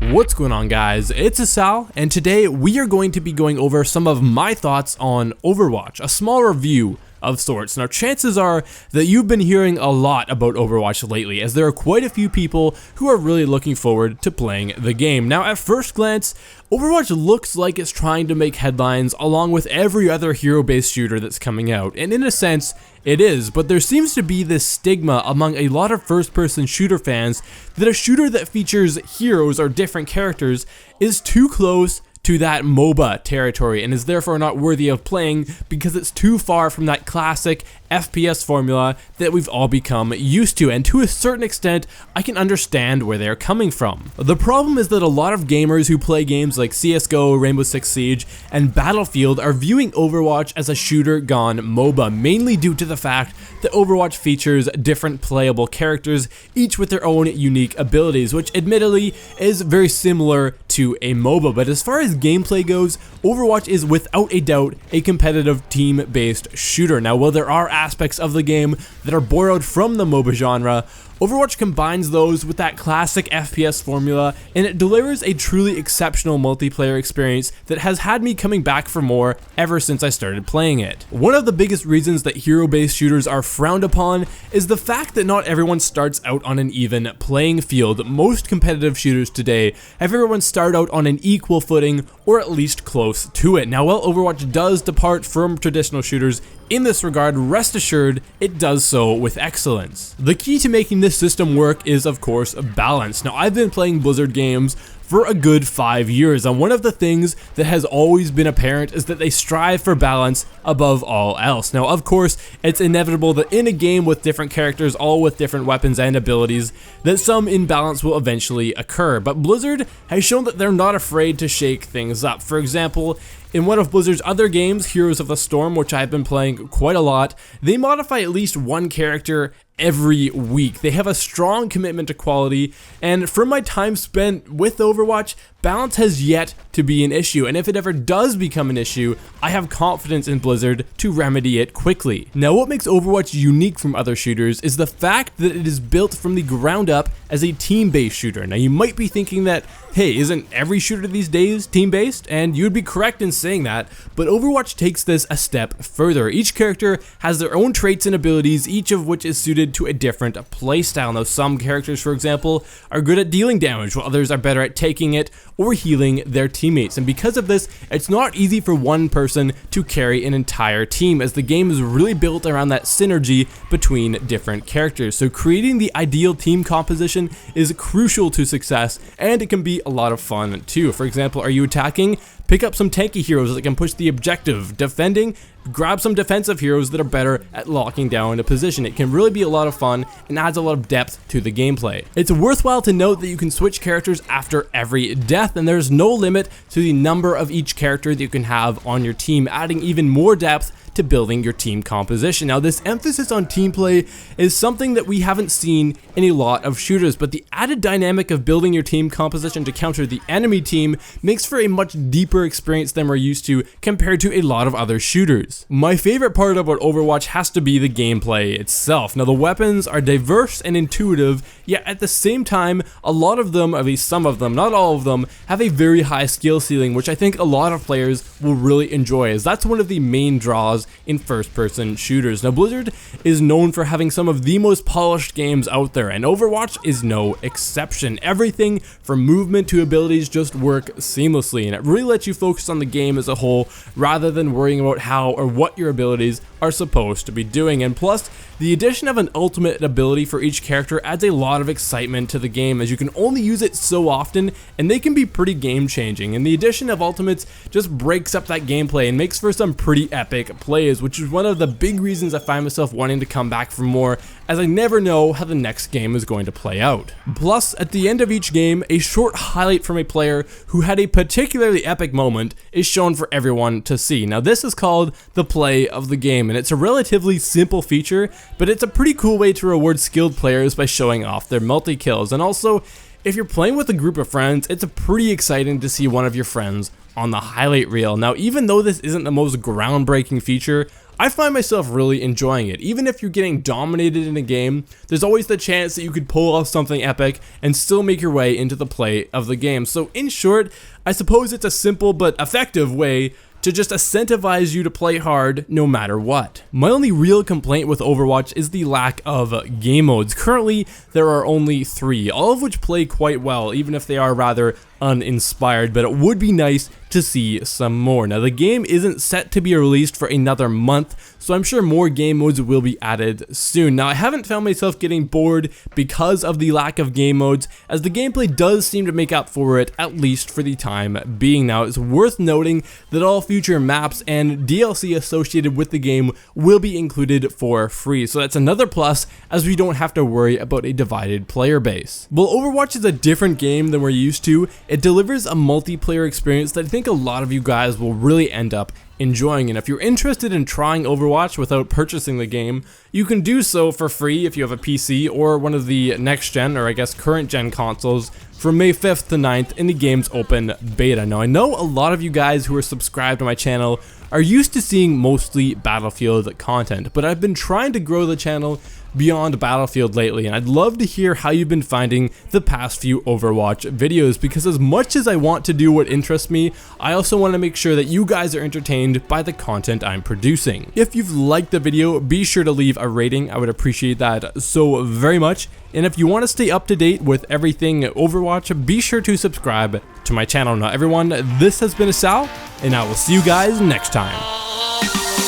What's going on, guys? It's Asal, and today we are going to be going over some of my thoughts on Overwatch, a small review of sorts. Now, chances are that you've been hearing a lot about Overwatch lately, as there are quite a few people who are really looking forward to playing the game. Now, at first glance, Overwatch looks like it's trying to make headlines along with every other hero-based shooter that's coming out, and in a sense, it is, but there seems to be this stigma among a lot of first-person shooter fans that a shooter that features heroes or different characters is too close to that MOBA territory and is therefore not worthy of playing because it's too far from that classic FPS formula that we've all become used to, and to a certain extent, I can understand where they're coming from. The problem is that a lot of gamers who play games like CSGO, Rainbow Six Siege, and Battlefield are viewing Overwatch as a shooter gone MOBA, mainly due to the fact that Overwatch features different playable characters, each with their own unique abilities, which admittedly is very similar to a MOBA, but as far as gameplay goes, Overwatch is without a doubt a competitive team-based shooter. Now, while there are aspects of the game that are borrowed from the MOBA genre, Overwatch combines those with that classic FPS formula, and it delivers a truly exceptional multiplayer experience that has had me coming back for more ever since I started playing it. One of the biggest reasons that hero-based shooters are frowned upon is the fact that not everyone starts out on an even playing field. Most competitive shooters today have everyone start out on an equal footing, or at least close to it. Now, while Overwatch does depart from traditional shooters in this regard, rest assured, it does so with excellence. The key to making this system work is, of course, balance. Now, I've been playing Blizzard games for a good 5 years, and one of the things that has always been apparent is that they strive for balance above all else. Now, of course, it's inevitable that in a game with different characters, all with different weapons and abilities, that some imbalance will eventually occur, but Blizzard has shown that they're not afraid to shake things up. For example, in one of Blizzard's other games, Heroes of the Storm, which I've been playing quite a lot, they modify at least one character every week. They have a strong commitment to quality, and from my time spent with Overwatch, balance has yet to be an issue, and if it ever does become an issue, I have confidence in Blizzard to remedy it quickly. Now, what makes Overwatch unique from other shooters is the fact that it is built from the ground up as a team-based shooter. Now, you might be thinking that, hey, isn't every shooter these days team-based? And you'd be correct in saying that, but Overwatch takes this a step further. Each character has their own traits and abilities, each of which is suited to a different playstyle. Now, some characters, for example, are good at dealing damage, while others are better at taking it or healing their teammates. And because of this, it's not easy for one person to carry an entire team, as the game is really built around that synergy between different characters. So creating the ideal team composition is crucial to success, and it can be a lot of fun too. For example, are you attacking? Pick up some tanky heroes that can push the objective. Defending? Grab some defensive heroes that are better at locking down a position. It can really be a lot of fun and adds a lot of depth to the gameplay. It's worthwhile to note that you can switch characters after every death, and there's no limit to the number of each character that you can have on your team, adding even more depth to building your team composition. Now, this emphasis on team play is something that we haven't seen in a lot of shooters, but the added dynamic of building your team composition to counter the enemy team makes for a much deeper experience than we're used to compared to a lot of other shooters. My favorite part about Overwatch has to be the gameplay itself. Now, the weapons are diverse and intuitive, yet at the same time, a lot of them, at least some of them, not all of them, have a very high skill ceiling, which I think a lot of players will really enjoy, as that's one of the main draws in first-person shooters. Now, Blizzard is known for having some of the most polished games out there, and Overwatch is no exception. Everything from movement to abilities just work seamlessly, and it really lets you focus on the game as a whole rather than worrying about how or what your abilities are supposed to be doing. And plus, the addition of an ultimate ability for each character adds a lot of excitement to the game, as you can only use it so often, and they can be pretty game-changing. And the addition of ultimates just breaks up that gameplay and makes for some pretty epic plays, which is one of the big reasons I find myself wanting to come back for more, as I never know how the next game is going to play out. Plus, at the end of each game, a short highlight from a player who had a particularly epic moment is shown for everyone to see. Now, this is called the play of the game, and it's a relatively simple feature, but it's a pretty cool way to reward skilled players by showing off their multi-kills. And also, if you're playing with a group of friends, it's pretty exciting to see one of your friends on the highlight reel. Now, even though this isn't the most groundbreaking feature, I find myself really enjoying it. Even if you're getting dominated in a game, there's always the chance that you could pull off something epic and still make your way into the play of the game. So in short, I suppose it's a simple but effective way to just incentivize you to play hard no matter what. My only real complaint with Overwatch is the lack of game modes. Currently, there are only 3, all of which play quite well, even if they are rather uninspired, but it would be nice to see some more. Now, the game isn't set to be released for another month, so I'm sure more game modes will be added soon. Now, I haven't found myself getting bored because of the lack of game modes, as the gameplay does seem to make up for it, at least for the time being. Now, it's worth noting that all future maps and DLC associated with the game will be included for free, so that's another plus, as we don't have to worry about a divided player base. While Overwatch is a different game than we're used to, it delivers a multiplayer experience that I think a lot of you guys will really end up enjoying. And if you're interested in trying Overwatch without purchasing the game, you can do so for free if you have a PC or one of the next gen, or I guess current gen consoles, from May 5th to 9th in the game's open beta. Now, I know a lot of you guys who are subscribed to my channel are used to seeing mostly Battlefield content, but I've been trying to grow the channel beyond Battlefield lately, and I'd love to hear how you've been finding the past few Overwatch videos, because as much as I want to do what interests me, I also want to make sure that you guys are entertained by the content I'm producing. If you've liked the video, be sure to leave a rating. I would appreciate that so very much. And if you want to stay up to date with everything Overwatch, be sure to subscribe to my channel. Now everyone, this has been Sal, and I will see you guys next time.